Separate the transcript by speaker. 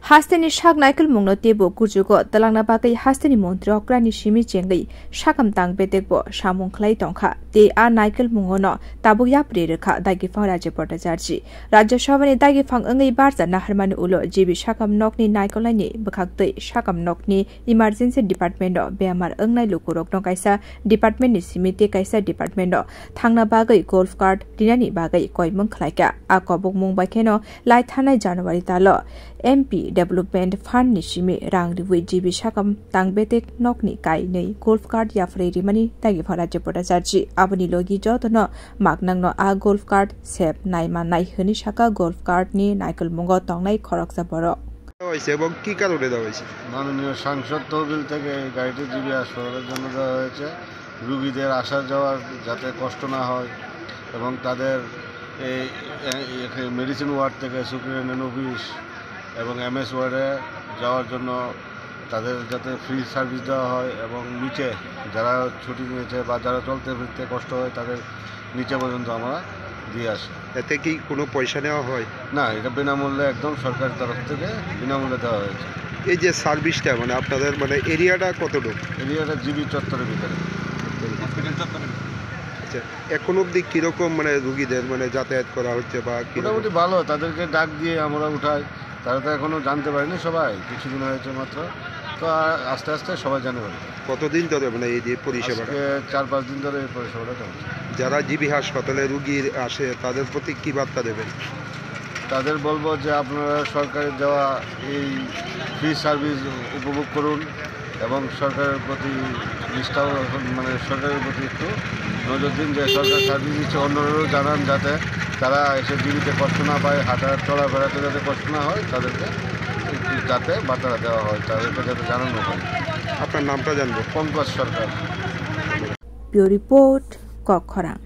Speaker 1: Hasteni shak naikal mungno tebo kurjugo talangna bagai hasteni mantri okrani simi chengai shakam tang betekbo samung khlai tongkha te a naikal mungono tabuk yapre rekha dagi phang rajya portajarji rajya sabhani dagi phang angai barja naharmani ulo jibi shakam nokni naikolani bkhaktei shakam nokni emergency department o beamar angnai lukurok no kaisa department ni simite kaisa department o thangna bagai golf cart dinani bagai koimung khlaika a kobuk mung bakheno lai thanai January talo MP Development Fund ni shimi rang riwi jibi shakam tangbetek nokni kai nei golf cart ya freri mani tagi phara jepota jarji abani logi jotono maknang no a golf cart sep nai ma nai hini shaka golf cart ni naikal mungo tongnai khoroksa boro
Speaker 2: হয়েছে এবং কি কারণে দেওয়া হয়েছে
Speaker 3: মাননীয় সাংসদ তহবিল থেকে গাড়িটি জিবি হাসপাতালের জন্য দেওয়া হয়েছে রোগীদের আসা যাওয়ার যাতে কষ্ট না হয় এবং তাদের এই মেডিসিন ওয়ার্ড থেকে সুপ্রিনটেন্ডেন্ট অফিস এবং এমএস ওয়ার্ডে যাওয়ার জন্য তাদের যাতে ফ্রি সার্ভিস দেওয়া হয় এবং নিচে যারা ছুটি নিয়েছে বা যারা চলতে ফিরতে কষ্ট হয় তাদের নিচে পর্যন্ত আমরা দিয়ে আসি।
Speaker 2: এতে কি কোনো পয়সা নেওয়া হয়
Speaker 3: না, এটা বিনামূল্যে একদম সরকারের তরফ থেকে বিনামূল্যে দেওয়া হয়েছে।
Speaker 2: এই যে সার্ভিসটা মানে আপনাদের মানে এরিয়াটা কতটুকু?
Speaker 3: এরিয়াটা জিবি চত্বরের ভিতরে।
Speaker 2: আচ্ছা, এখন অবধি কীরকম মানে রুগীদের মানে যাতায়াত করা হচ্ছে বা
Speaker 3: মোটামুটি ভালো, তাদেরকে ডাক দিয়ে আমরা উঠাই, তারা তো এখনও জানতে পারেনি, সবাই কিছুদিন হয়েছে মাত্র, তো আস্তে আস্তে সবাই জানে পারে।
Speaker 2: কতদিন ধরে মানে এই যে পরিষেবাটা?
Speaker 3: 4-5 দিন ধরে এই পরিষেবাটা চলছে।
Speaker 2: যারা জিবি হাসপাতালে রুগী আসে তাদের প্রতি কী বার্তা দেবেন?
Speaker 3: তাদের বলবো যে আপনারা সরকারের দেওয়া এই ফ্রি সার্ভিস উপভোগ করুন এবং সরকারের প্রতি নিষ্ঠাও মানে সরকারের প্রতি একটু নজর দিন যে সরকার সার্ভিস দিচ্ছে, অন্যরাও জানান যাতে তারা এসে জীবিতে কষ্ট না পায়, হাঁটা চলাফেরাতে যাতে কষ্ট না হয়, তাদেরকে যাতে বার্তাটা দেওয়া হয়, তাদেরকে যাতে জানানো হয়।
Speaker 2: আপনার নামটা জানবো?
Speaker 3: পঙ্কজ সরকার।
Speaker 1: Bureau Report, Kokkhorang।